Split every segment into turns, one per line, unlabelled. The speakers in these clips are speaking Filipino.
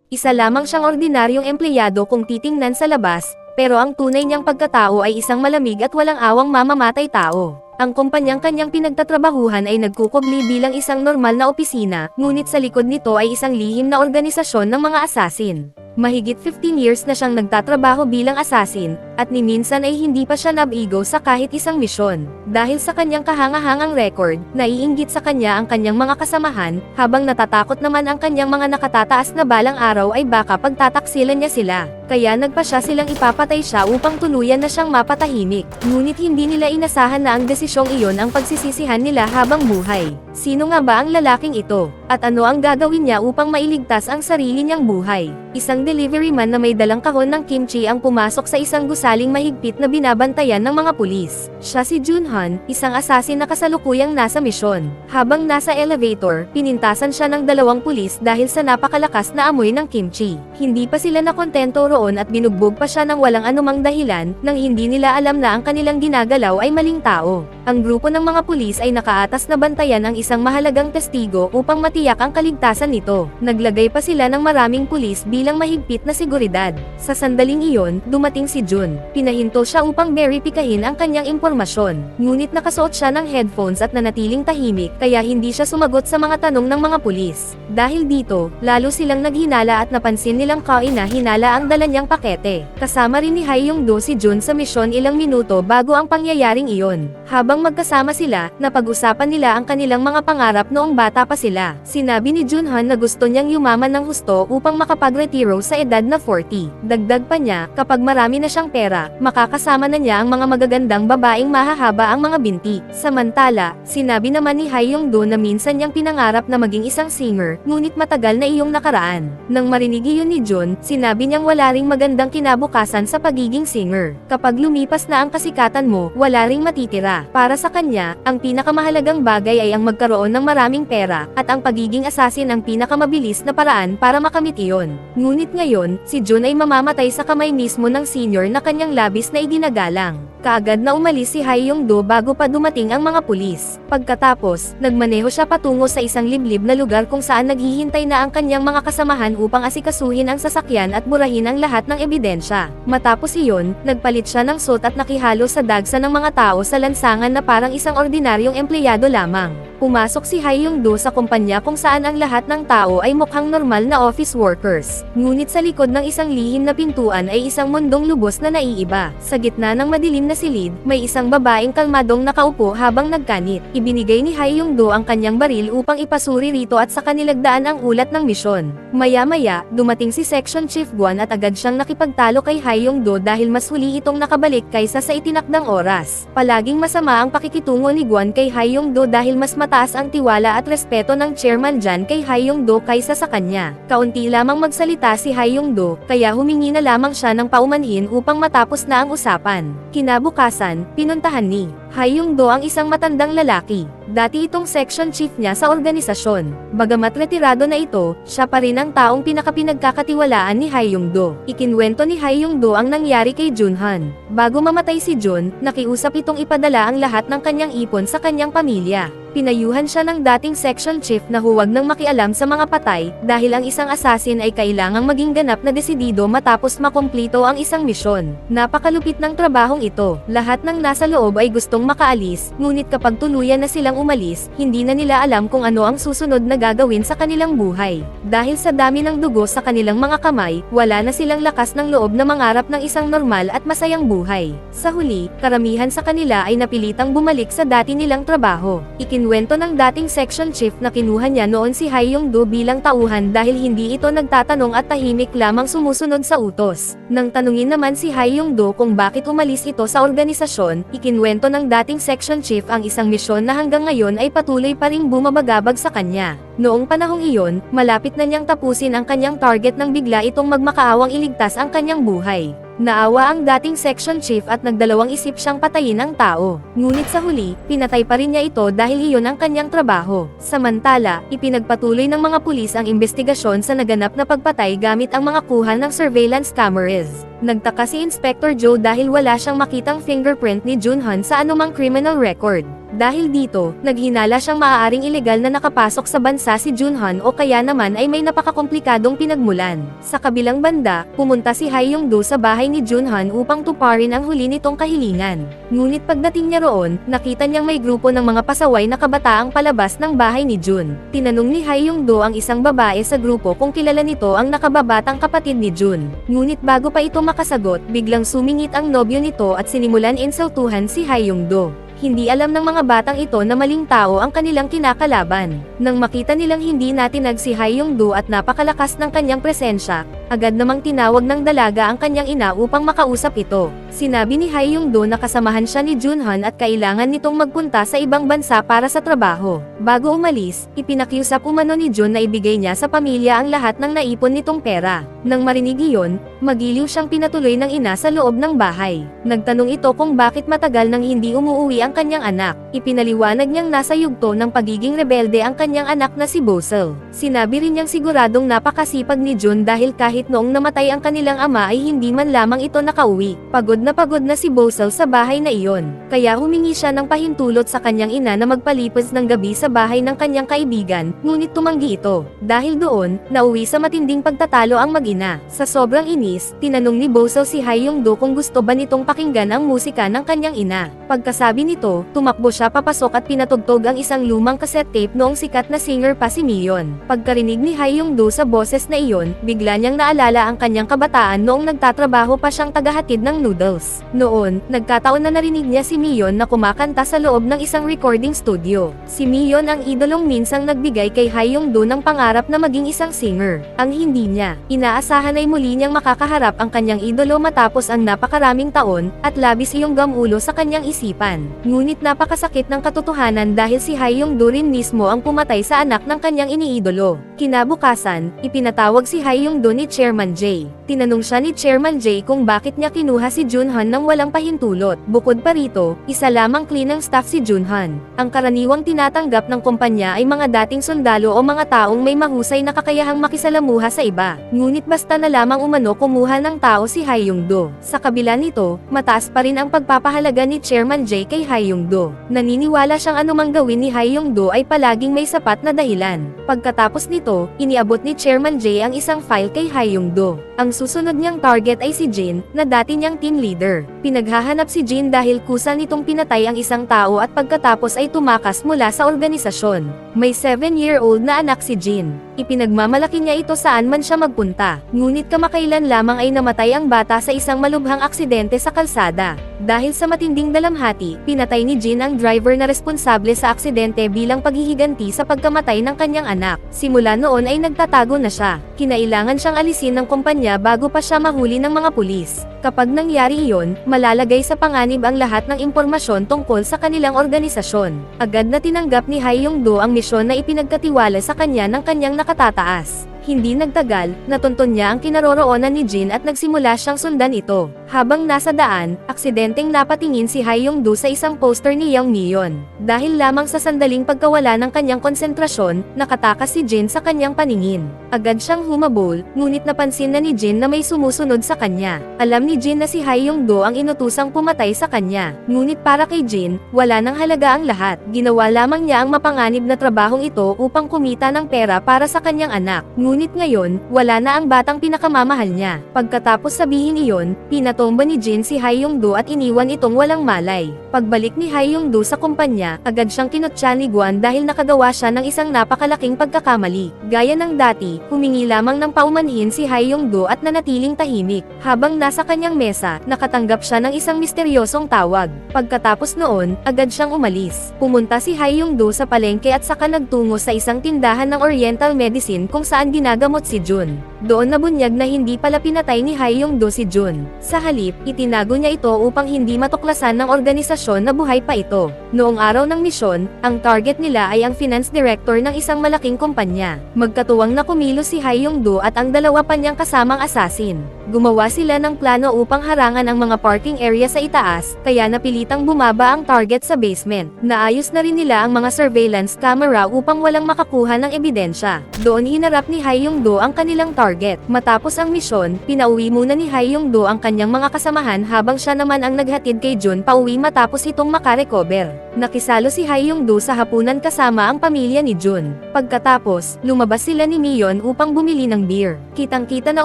Isa lamang siyang ordinaryong empleyado kung titingnan sa labas, pero ang tunay niyang pagkatao ay isang malamig at walang awang mamamatay tao. Ang kumpanyang kanyang pinagtatrabahuhan ay nagkukubli bilang isang normal na opisina, ngunit sa likod nito ay isang lihim na organisasyon ng mga asasin. Mahigit 15 years na siyang nagtatrabaho bilang assassin, at ni minsan ay hindi pa siya nabigo sa kahit isang misyon. Dahil sa kanyang kahangahangang record, naiinggit sa kanya ang kanyang mga kasamahan, habang natatakot naman ang kanyang mga nakatataas na balang araw ay baka pagtataksilan niya sila. Kaya nagpasya silang ipapatay siya upang tuluyan na siyang mapatahimik. Ngunit hindi nila inasahan na ang desisyong iyon ang pagsisisihan nila habang buhay. Sino nga ba ang lalaking ito? At ano ang gagawin niya upang mailigtas ang sarili niyang buhay? Isang delivery man na may dalang kahon ng kimchi ang pumasok sa isang gusaling mahigpit na binabantayan ng mga pulis. Siya si Junhan, isang assassin na kasalukuyang nasa misyon. Habang nasa elevator, pinintasan siya ng dalawang pulis dahil sa napakalakas na amoy ng kimchi. Hindi pa sila nakontento roon at binugbog pa siya ng walang anumang dahilan, nang hindi nila alam na ang kanilang ginagalaw ay maling tao. Ang grupo ng mga pulis ay nakaatas na bantayan ang isang mahalagang testigo upang matiyak ang kaligtasan nito. Naglagay pa sila ng maraming pulis bilang mahigpit na seguridad. Sa sandaling iyon, dumating si Jun. Pinahinto siya upang verifikahin ang kanyang impormasyon. Ngunit nakasuot siya ng headphones at nanatiling tahimik, kaya hindi siya sumagot sa mga tanong ng mga pulis. Dahil dito, lalo silang naghinala at napansin nilang Kai na hinala ang dala niyang pakete. Kasama rin ni Hai Yong-do si Jun sa misyon ilang minuto bago ang pangyayaring iyon. Habang magkasama sila, napag-usapan nila ang kanilang mga pangarap noong bata pa sila. Sinabi ni Junhan na gusto niyang yumaman ng husto upang makapagretiro sa edad na 40. Dagdag pa niya, kapag marami na siyang pera, makakasama na niya ang mga magagandang babaeng mahahaba ang mga binti. Samantala, sinabi naman ni Hai Yong-do na minsan niyang pinangarap na maging isang singer, ngunit matagal na iyong nakaraan. Nang marinig iyon ni Jun, sinabi niyang wala ring magandang kinabukasan sa pagiging singer. Kapag lumipas na ang kasikatan mo, wala ring matitira. Para sa kanya, ang pinakamahalagang bagay ay ang magkaroon ng maraming pera, at ang pagiging assassin ang pinakamabilis na paraan para makamit iyon. Ngunit ngayon, si Jun ay mamamatay sa kamay mismo ng senior na kanyang labis na iginagalang. Kaagad na umalis si Hai Yong-do bago pa dumating ang mga pulis. Pagkatapos, nagmaneho siya patungo sa isang liblib na lugar kung saan naghihintay na ang kanyang mga kasamahan upang asikasuhin ang sasakyan at burahin ang lahat ng ebidensya. Matapos iyon, nagpalit siya ng suit at nakihalo sa dagsa ng mga tao sa lansangan na parang isang ordinaryong empleyado lamang. Pumasok si Hai Yong-do sa kumpanya kung saan ang lahat ng tao ay mukhang normal na office workers. Ngunit sa likod ng isang lihim na pintuan ay isang mundong lubos na naiiba. Sa gitna ng madilim na silid, may isang babaeng kalmadong nakaupo habang nagkanit. Ibinigay ni Hai Yong-do ang kanyang baril upang ipasuri rito at sa kanilagdaan ang ulat ng misyon. Maya-maya, dumating si Section Chief Guan at agad siyang nakipagtalo kay Hai Yong-do dahil mas huli itong nakabalik kaysa sa itinakdang oras. Palaging masama ang pakikitungo ni Guan kay Hai Yong-do dahil mas mataas ang tiwala at respeto ng chairman Jan kay Hai Yong-do kaysa sa kanya. Kaunti lamang magsalita si Hai Yong-do, kaya humingi na lamang siya ng paumanhin upang matapos na ang usapan. Kinabukasan, pinuntahan ni Hai Yong-do ang isang matandang lalaki. Dati itong section chief niya sa organisasyon. Bagamat retirado na ito, siya pa rin ang taong pinagkakatiwalaan ni Hai Yong-do. Ikinwento ni Hai Yong-do ang nangyari kay Junhan. Bago mamatay si Jun, nakiusap itong ipadala ang lahat ng kanyang ipon sa kanyang pamilya. Pinayuhan siya ng dating section chief na huwag nang makialam sa mga patay, dahil ang isang assassin ay kailangang maging ganap na desidido matapos makumplito ang isang misyon. Napakalupit ng trabahong ito. Lahat ng nasa loob ay gustong makaalis, ngunit kapag tuluyan na silang umalis, hindi na nila alam kung ano ang susunod na gagawin sa kanilang buhay. Dahil sa dami ng dugo sa kanilang mga kamay, wala na silang lakas ng loob na mangarap ng isang normal at masayang buhay. Sa huli, karamihan sa kanila ay napilitang bumalik sa dati nilang trabaho. Ikinwento ng dating section chief na kinuha niya noon si Hai Yong-do bilang tauhan dahil hindi ito nagtatanong at tahimik lamang sumusunod sa utos. Nang tanungin naman si Hai Yong-do kung bakit umalis ito sa organisasyon, ikinwento ng dating section chief ang isang misyon na hanggang ngayon ay patuloy pa ring bumabagabag sa kanya. Noong panahong iyon, malapit na niyang tapusin ang kanyang target nang bigla itong magmakaawang iligtas ang kanyang buhay. Naawa ang dating section chief at nagdalawang isip siyang patayin ang tao. Ngunit sa huli, pinatay pa rin niya ito dahil iyon ang kanyang trabaho. Samantala, ipinagpatuloy ng mga pulis ang investigasyon sa naganap na pagpatay gamit ang mga kuha ng surveillance cameras. Nagtaka si Inspector Joe dahil wala siyang makitang fingerprint ni Junhan sa anumang criminal record. Dahil dito, naghinala siyang maaaring ilegal na nakapasok sa bansa si Junhan o kaya naman ay may napakakomplikadong pinagmulan. Sa kabilang banda, pumunta si Ha Yong-do sa bahay ni Junhan upang tuparin ang huli nitong kahilingan. Ngunit pagdating niya roon, nakita niyang may grupo ng mga pasaway na kabataang palabas ng bahay ni Jun. Tinanong ni Ha Yong-do ang isang babae sa grupo kung kilala nito ang nakababatang kapatid ni Jun. Ngunit bago pa ito makasagot, biglang sumingit ang nobyo nito at sinimulan insultuhan si Ha Yong-do. Hindi alam ng mga batang ito na maling tao ang kanilang kinakalaban. Nang makita nilang hindi natinag si Ha Yong-do at napakalakas ng kanyang presensya, agad namang tinawag ng dalaga ang kanyang ina upang makausap ito. Sinabi ni Ha Yong-do na kasamahan siya ni Junhan at kailangan nitong magpunta sa ibang bansa para sa trabaho. Bago umalis, ipinakiusap umano ni Jun na ibigay niya sa pamilya ang lahat ng naipon nitong pera. Nang marinig iyon, magiliw siyang pinatuloy ng ina sa loob ng bahay. Nagtanong ito kung bakit matagal nang hindi umuwi ang kanyang anak. Ipinaliwanag niyang nasa yugto ng pagiging rebelde ang kanyang anak na si Bosel. Sinabi rin niyang siguradong napakasipag ni Jun dahil kahit noong namatay ang kanilang ama ay hindi man lamang ito nakauwi. Pagod na si Bosel sa bahay na iyon. Kaya humingi siya ng pahintulot sa kanyang ina na magpalipas ng gabi sa bahay ng kanyang kaibigan, ngunit tumanggi ito. Dahil doon, nauwi sa matinding pagtatalo ang mag-ina. Sa sobrang inis, tinanong ni Bosel si Ha Yong-do kung gusto ba nitong pakinggan ang musika ng kanyang ina. Pagkasabi nito, tumakbo siya papasok at pinatugtog ang isang lumang cassette tape noong sikat na singer pa si Mion. Pagkarinig ni Ha Yong-do sa boses na iyon, bigla niyang naalala ang kanyang kabataan noong nagtatrabaho pa siyang tagahatid ng noodles. Noon, nagkataon na narinig niya si Mion na kumakanta sa loob ng isang recording studio. Si Mion ang idolong minsang nagbigay kay Ha Yong-do ng pangarap na maging isang singer. Ang hindi niya inaasahan ay muli niyang makakaharap ang kanyang idolo matapos ang napakaraming taon, at labis iyong gamulo sa kanyang isipan. Ngunit napakasakit ng katotohanan dahil si Ha Yong-do rin mismo ang pumatay sa anak ng kanyang iniidolo. Kinabukasan, ipinatawag si Ha Yong-do ni Chairman Jay. Tinanong siya ni Chairman Jay kung bakit niya kinuha si Junhan nang walang pahintulot. Bukod pa rito, isa lamang clean ng staff si Junhan. Ang karaniwang tinatanggap ng kumpanya ay mga dating sundalo o mga taong may mahusay na kakayahang makisalamuha sa iba. Ngunit basta na lamang umano kumuha ng tao si Ha Yong-do. Sa kabila nito, mataas pa rin ang pagpapahalaga ni Chairman Jay kay Ha Yong-do. Naniniwala siyang anumang gawin ni Ha Yong-do ay palaging may sapat na dahilan. Pagkatapos nito, iniabot ni Chairman Jay ang isang file kay Ha Yong-do. Ang susunod niyang target ay si Jin, na dati niyang team leader. Pinaghahanap si Jin dahil kusa nitong pinatay ang isang tao at pagkatapos ay tumakas mula sa organisasyon. May 7-year-old na anak si Jin. Ipinagmamalaki niya ito saan man siya magpunta. Ngunit kamakailan lamang ay namatay ang bata sa isang malubhang aksidente sa kalsada. Dahil sa matinding dalamhati, pinatay ni Jin ang driver na responsable sa aksidente bilang paghihiganti sa pagkamatay ng kanyang anak. Simula noon ay nagtatago na siya. Kinailangan siyang alisin ng kumpanya bago pa siya mahuli ng mga pulis. Kapag nangyari iyon, malalagay sa panganib ang lahat ng impormasyon tungkol sa kanilang organisasyon. Agad na tinanggap ni Ha Yong-do ang misyon na ipinagkatiwala sa kanya ng kanyang nakatataas. Hindi nagtagal, natunton niya ang kinaroroonan ni Jin at nagsimula siyang sundan ito. Habang nasa daan, aksidenteng napatingin si Ha Yong-do sa isang poster ni Yang Mion. Dahil lamang sa sandaling pagkawala ng kanyang konsentrasyon, nakatakas si Jin sa kanyang paningin. Agad siyang humabol, ngunit napansin na ni Jin na may sumusunod sa kanya. Alam ni Jin na si Ha Yong-do ang inutusang pumatay sa kanya. Ngunit para kay Jin, wala nang halaga ang lahat. Ginawa lamang niya ang mapanganib na trabahong ito upang kumita ng pera para sa kanyang anak. Ngunit ngayon, wala na ang batang pinakamamahal niya. Pagkatapos sabihin iyon, pinatomba ni Jin si Ha Yong-do at iniwan itong walang malay. Pagbalik ni Ha Yong-do sa kumpanya, agad siyang kinutya ni Guan dahil nakagawa siya ng isang napakalaking pagkakamali. Gaya ng dati, humingi lamang ng paumanhin si Ha Yong-do at nanatiling tahimik. Habang nasa kanyang mesa, nakatanggap siya ng isang misteryosong tawag. Pagkatapos noon, agad siyang umalis. Pumunta si Ha Yong-do sa palengke at saka nagtungo sa isang tindahan ng Oriental Medicine kung saan ginagamot si Jun. Doon nabunyag na hindi pala pinatay ni Ha Yong-do si Jun. Sa halip, itinago niya ito upang hindi matuklasan ng organisasyon na buhay pa ito. Noong araw ng misyon, ang target nila ay ang finance director ng isang malaking kumpanya. Magkatuwang na kumilos si Ha Yong-do at ang dalawa pa niyang kasamang assassin. Gumawa sila ng plano upang harangan ang mga parking area sa itaas, kaya napilitang bumaba ang target sa basement. Naayos na rin nila ang mga surveillance camera upang walang makakuha ng ebidensya. Doon hinarap ni Hae-Yong-do ang kanilang target. Matapos ang misyon, pinauwi muna ni Hae-Yong-do ang kanyang mga kasamahan habang siya naman ang naghatid kay Jun pauwi matapos itong makarecover. Nakisalo si Hae-Yong-do sa hapunan kasama ang pamilya ni Jun. Pagkatapos, lumabas sila ni Mion upang bumili ng beer. Kitang-kita na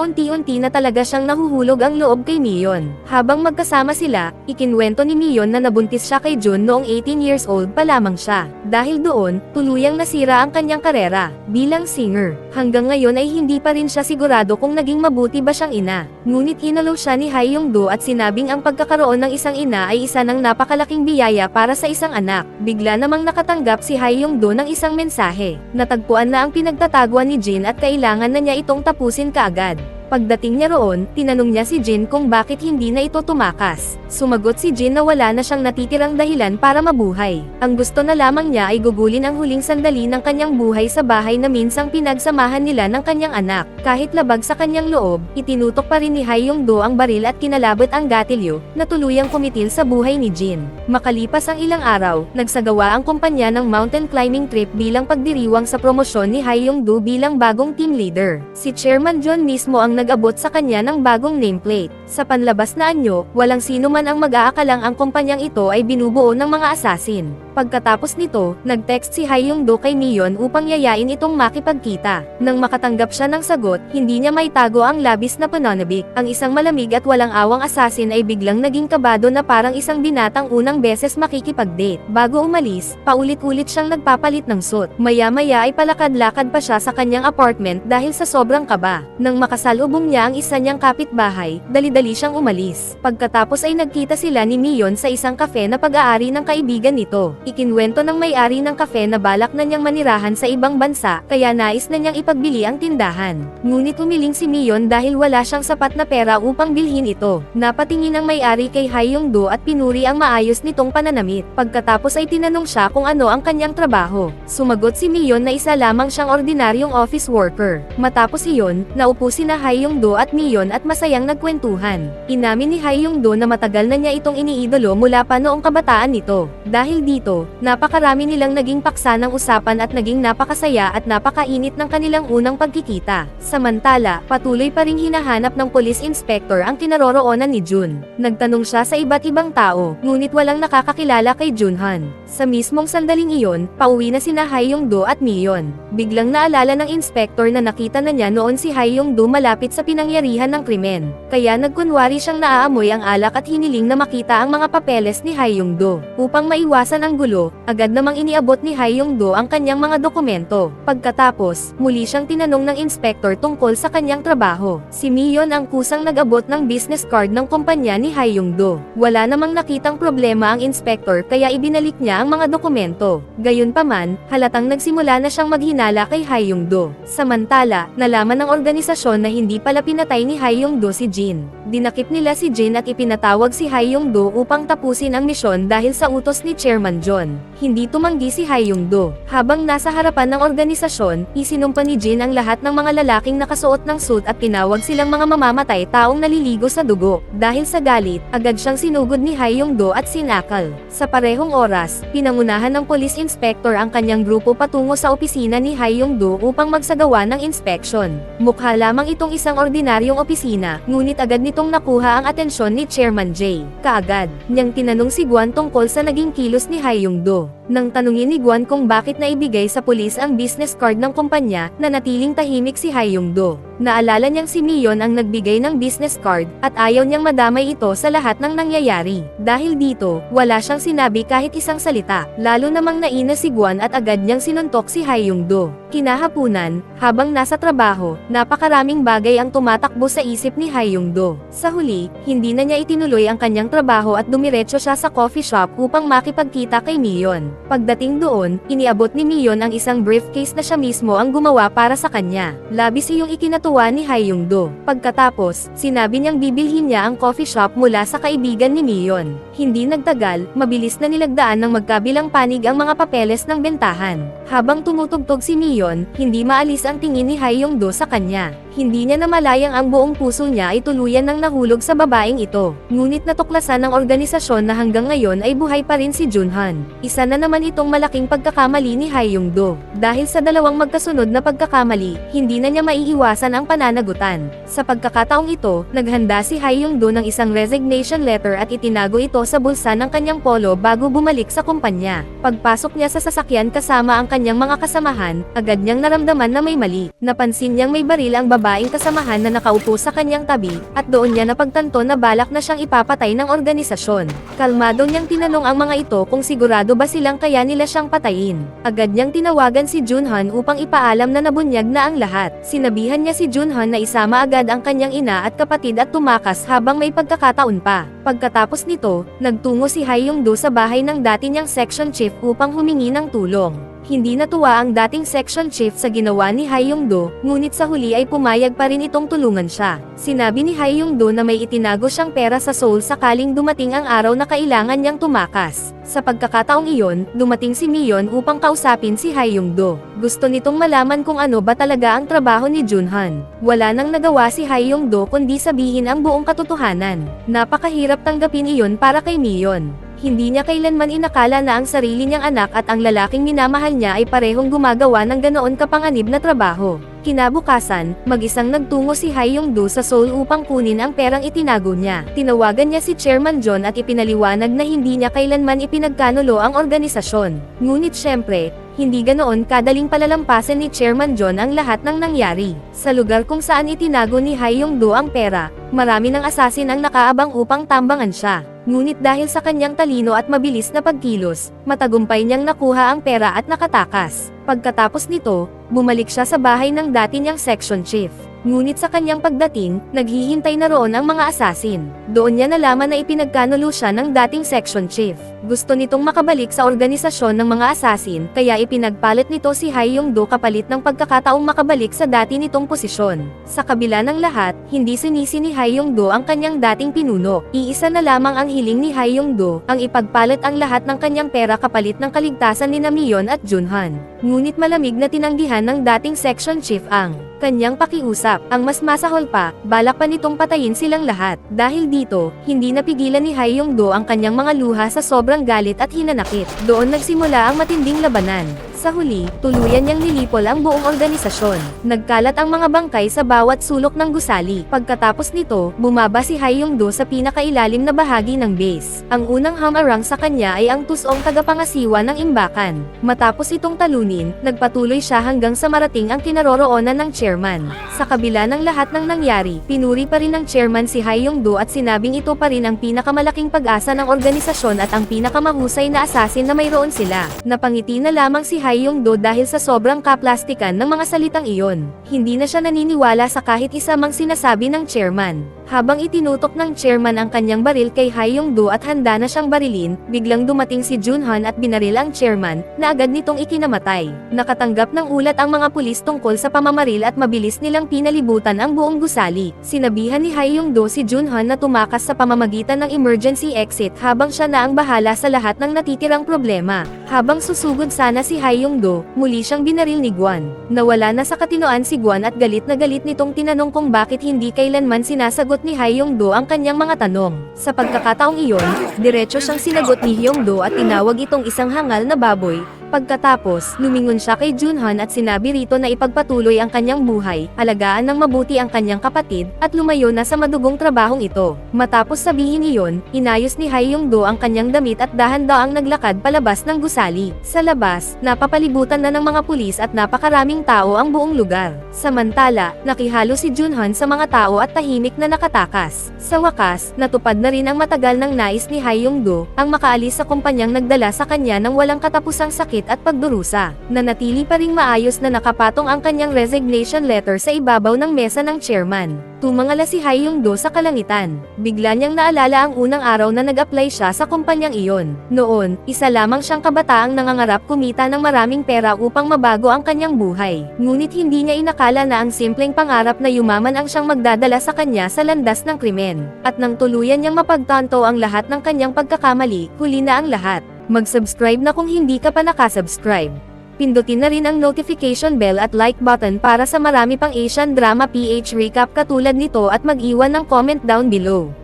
unti-unti na talaga siyang nahuhulog ang loob kay Mion. Habang magkasama sila, ikinwento ni Mion na nabuntis siya kay Jun noong 18 years old pa lamang siya. Dahil doon, tuluyang nasira ang kanyang karera bilang singer. Hanggang ngayon ay hindi pa rin siya sigurado kung naging mabuti ba siyang ina. Ngunit hinalo siya ni Hae-Yong-do at sinabing ang pagkakaroon ng isang ina ay isa ng napakalaking biyaya para sa isang anak. Bigla namang nakatanggap si Hae-Yong-do ng isang mensahe. Natagpuan na ang pinagtataguan ni Jin at kailangan na niya itong tapusin kaagad. Pagdating niya roon, tinanong niya si Jin kung bakit hindi na ito tumakas. Sumagot si Jin na wala na siyang natitirang dahilan para mabuhay. Ang gusto na lamang niya ay gugulin ang huling sandali ng kanyang buhay sa bahay na minsang pinagsamahan nila ng kanyang anak. Kahit labag sa kanyang loob, itinutok pa rin ni Hae-Yong-do ang baril at kinalabot ang gatilyo, na tuluyang kumitil sa buhay ni Jin. Makalipas ang ilang araw, nagsagawa ang kumpanya ng mountain climbing trip bilang pagdiriwang sa promosyon ni Hae-Yong-do bilang bagong team leader. Si Chairman John mismo ang nag-abot sa kanya ng bagong nameplate. Sa panlabas na anyo, walang sino man ang mag-aakalang ang kumpanyang ito ay binubuo ng mga assassin. Pagkatapos nito, nag-text si Hae-Yong-do kay Mion upang yayain itong makipagkita. Nang makatanggap siya ng sagot, hindi niya maitago ang labis na pananabik. Ang isang malamig at walang awang assassin ay biglang naging kabado na parang isang binatang unang beses makikipag-date. Bago umalis, paulit-ulit siyang nagpapalit ng suit. Maya-maya ay palakad-lakad pa siya sa kanyang apartment dahil sa sobrang kaba. Nang makasalubong niya ang isa niyang kapitbahay, dali-dali siyang umalis. Pagkatapos ay nagkita sila ni Mion sa isang kafe na pag-aari ng kaibigan nito. Ikinwento ng may-ari ng kafe na balak na niyang manirahan sa ibang bansa, kaya nais na niyang ipagbili ang tindahan. Ngunit umiling si Mion dahil wala siyang sapat na pera upang bilhin ito. Napatingin ang may-ari kay Hae-Yong-do at pinuri ang maayos nitong pananamit. Pagkatapos ay tinanong siya kung ano ang kanyang trabaho. Sumagot si Mion na isa lamang siyang ordinaryong office worker. Matapos iyon, naupo sina Hae-Yong-do at Mion at masayang nagkwentuhan. Inamin ni Hae-Yong-do na matagal na niya itong iniidolo mula pa noong kabataan nito. Dahil dito, napakarami nilang naging paksa ng usapan at naging napakasaya at napakainit ng kanilang unang pagkikita. Samantala, patuloy pa ring hinahanap ng police inspector ang kinaroroonan ni Jun. Nagtanong siya sa iba't ibang tao, ngunit walang nakakakilala kay Junhan. Sa mismong sandaling iyon, pauwi na sina Hae-Yong-do at Mion. Biglang naalala ng inspector na nakita na niya noon si Hae-Yong-do malapit sa pinangyarihan ng krimen. Kaya nagkunwari siyang naaamoy ang alak at hiniling na makita ang mga papeles ni Hae-Yong-do. Upang maiwasan ang gulo, agad namang iniabot ni Hae-Yong-do ang kanyang mga dokumento. Pagkatapos, muli siyang tinanong ng inspector tungkol sa kanyang trabaho. Si Mion ang kusang nag-abot ng business card ng kumpanya ni Hae-Yong-do. Wala namang nakitang problema ang inspector kaya ibinalik niya ang mga dokumento. Gayunpaman, halatang nagsimula na siyang maghinala kay Hae-Yong-do. Samantala, nalaman ng organisasyon na hindi pala pinatay ni Hae-Yong-do si Jin. Dinakip nila si Jin at ipinatawag si Hae-Yong-do upang tapusin ang misyon dahil sa utos ni Chairman John. Hindi tumanggi si Hae-Yong-do. Habang nasa harapan ng organisasyon, isinumpa ni Jin ang lahat ng mga lalaking nakasuot ng suit at tinawag silang mga mamamatay taong naliligo sa dugo. Dahil sa galit, agad siyang sinugod ni Hae-Yong-do at sinakal. Sa parehong oras, pinangunahan ng police inspector ang kanyang grupo patungo sa opisina ni Hae-Yong-do upang magsagawa ng inspection. Mukha lamang itong isang ordinaryong opisina, ngunit agad nitong nakuha ang atensyon ni Chairman Jay. Kaagad niyang tinanong si Guan tungkol sa naging kilos ni Hae-Yong-do. Nang tanungin ni Guan kung bakit naibigay sa pulis ang business card ng kumpanya, nanatiling tahimik si Hae-Yong-do. Naalala niyang si Mion ang nagbigay ng business card, at ayaw niyang madamay ito sa lahat ng nangyayari. Dahil dito, wala siyang sinabi kahit isang salita. Lalo namang naina si Guan at agad niyang sinuntok si Hae-Yong-do. Kinahapunan, habang nasa trabaho, napakaraming bagay ang tumatakbo sa isip ni Hae-Yong-do. Sa huli, hindi na niya itinuloy ang kanyang trabaho at dumiretso siya sa coffee shop upang makipagkita kay Mion. Pagdating doon, iniabot ni Mion ang isang briefcase na siya mismo ang gumawa para sa kanya. Labis iyong ikinatuwa ni Hae-young-do. Pagkatapos, sinabi niyang bibilhin niya ang coffee shop mula sa kaibigan ni Mion. Hindi nagtagal, mabilis na nilagdaan ng magkabilang panig ang mga papeles ng bentahan. Habang tumutugtog si Mion, hindi maalis ang tingin ni Hae-young-do sa kanya. Hindi niya namalayang ang buong puso niya ay tuluyan ng nahulog sa babaeng ito. Ngunit natuklasan ng organisasyon na hanggang ngayon ay buhay pa rin si Junhan. Isa na naman itong malaking pagkakamali ni Hae-young-do. Dahil sa dalawang magkasunod na pagkakamali, hindi na niya maiiwasan ang pananagutan. Sa pagkakataong ito, naghanda si Hae-young-do ng isang resignation letter at itinago ito sa bulsa ng kanyang polo bago bumalik sa kumpanya. Pagpasok niya sa sasakyan kasama ang kanyang mga kasamahan, agad niyang naramdaman na may mali. Napansin niyang may baril ang babaeng kasamahan na nakaupo sa kanyang tabi, at doon niya napagtanto na balak na siyang ipapatay ng organisasyon. Kalmado niyang tinanong ang mga ito kung sigurado ba silang kaya nila siyang patayin. Agad niyang tinawagan si Junhan upang ipaalam na nabunyag na ang lahat. Sinabihan niya si Junhan na isama agad ang kanyang ina at kapatid at tumakas habang may pagkakataon pa. Pagkatapos nito, nagtungo si Hae-young-do sa bahay ng dati niyang section chief upang humingi ng tulong. Hindi natuwa ang dating section chief sa ginawa ni Hae-young-do, ngunit sa huli ay pumayag pa rin itong tulungan siya. Sinabi ni Hae-young-do na may itinago siyang pera sa Seoul sakaling dumating ang araw na kailangan niyang tumakas. Sa pagkakataong iyon, dumating si Mion upang kausapin si Hae-young-do. Gusto nitong malaman kung ano ba talaga ang trabaho ni Junhan. Wala nang nagawa si Hae-young-do kundi sabihin ang buong katotohanan. Napakahirap tanggapin iyon para kay Mion. Hindi niya kailanman inakala na ang sarili niyang anak at ang lalaking minamahal niya ay parehong gumagawa ng ganoon kapanganib na trabaho. Kinabukasan, mag-isang nagtungo si Hae-young-do sa Seoul upang kunin ang perang itinago niya. Tinawagan niya si Chairman John at ipinaliwanag na hindi niya kailanman ipinagkanulo ang organisasyon. Ngunit syempre, hindi ganoon kadaling palalampasin ni Chairman John ang lahat ng nangyari. Sa lugar kung saan itinago ni Hae-young-do ang pera, marami ng asasin ang nakaabang upang tambangan siya. Ngunit dahil sa kanyang talino at mabilis na pagkilos, matagumpay niyang nakuha ang pera at nakatakas. Pagkatapos nito, bumalik siya sa bahay ng dati niyang section chief. Ngunit sa kanyang pagdating, naghihintay na roon ang mga asasin. Doon niya nalaman na ipinagkanulo siya ng dating section chief. Gusto nitong makabalik sa organisasyon ng mga asasin, kaya ipinagpalit nito si Hae-young-do kapalit ng pagkakataong makabalik sa dati nitong posisyon. Sa kabila ng lahat, hindi sinisi ni Hae-young-do ang kanyang dating pinuno. Iisa na lamang ang hiling ni Hae-young-do, ang ipagpalit ang lahat ng kanyang pera kapalit ng kaligtasan ni Mion at Junhan. Ngunit malamig na tinanggihan ng dating section chief ang kanyang pakiusap. Ang mas masahol pa, balak pa nitong patayin silang lahat. Dahil dito, hindi napigilan ni Hae-young-do ang kanyang mga luha sa sobrang galit at hinanakit. Doon nagsimula ang matinding labanan. Sa huli, tuluyan niyang nilipol ang buong organisasyon. Nagkalat ang mga bangkay sa bawat sulok ng gusali. Pagkatapos nito, bumaba si Hae-young-do sa pinakailalim na bahagi ng base. Ang unang hamarang sa kanya ay ang tusong tagapangasiwa ng imbakan. Matapos itong talunin, nagpatuloy siya hanggang sa marating ang kinaroroonan ng chairman. Sa kabila ng lahat ng nangyari, pinuri pa rin ng chairman si Hae-young-do at sinabing ito pa rin ang pinakamalaking pag-asa ng organisasyon at ang pinakamahusay na asasin na mayroon sila. Napangiti na lamang si Hae-young-do dahil sa sobrang kaplastikan ng mga salitang iyon. Hindi na siya naniniwala sa kahit isa mang sinasabi ng chairman. Habang itinutok ng chairman ang kanyang baril kay Hae-young-do at handa na siyang barilin, biglang dumating si Junhan at binaril ang chairman, na agad nitong ikinamatay. Nakatanggap ng ulat ang mga pulis tungkol sa pamamaril at mabilis nilang pinalibutan ang buong gusali. Sinabihan ni Hae-young-do si Junhan na tumakas sa pamamagitan ng emergency exit habang siya na ang bahala sa lahat ng natitirang problema. Habang susugod sana si Hae-young-do, muli siyang binaril ni Guan. Nawala na sa katinoan si Guan at galit na galit nitong tinanong kung bakit hindi kailanman sinasagot ni Hae-young-do ang kanyang mga tanong. Sa pagkakataong iyon, diretso siyang sinagot ni Hae-young-do at tinawag itong isang hangal na baboy. Pagkatapos, lumingon siya kay Junhan at sinabi rito na ipagpatuloy ang kanyang buhay, alagaan ng mabuti ang kanyang kapatid, at lumayo na sa madugong trabahong ito. Matapos sabihin iyon, inayos ni Hae-young-do ang kanyang damit at dahan-daang naglakad palabas ng gusali. Sa labas, napapalibutan na ng mga pulis at napakaraming tao ang buong lugar. Samantala, nakihalo si Junhan sa mga tao at tahimik na nakatakas. Sa wakas, natupad na rin ang matagal ng nais ni Hae-young-do, ang makaalis sa kumpanyang nagdala sa kanya ng walang katapusang sakit galit at pagdurusa. Nanatili pa ring maayos na nakapatong ang kanyang resignation letter sa ibabaw ng mesa ng chairman. Tumangala si Ha Yong-do sa kalangitan. Bigla niyang naalala ang unang araw na nag-apply siya sa kumpanyang iyon. Noon, isa lamang siyang kabataang nangangarap kumita ng maraming pera upang mabago ang kanyang buhay. Ngunit hindi niya inakala na ang simpleng pangarap na yumaman ang siyang magdadala sa kanya sa landas ng krimen. At nang tuluyan niyang mapagtanto ang lahat ng kanyang pagkakamali, huli na ang lahat. Mag-subscribe na kung hindi ka pa nakasubscribe. Pindutin na rin ang notification bell at like button para sa marami pang Asian Drama PH recap katulad nito at mag-iwan ng comment down below.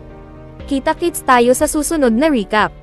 Kita-kits tayo sa susunod na recap.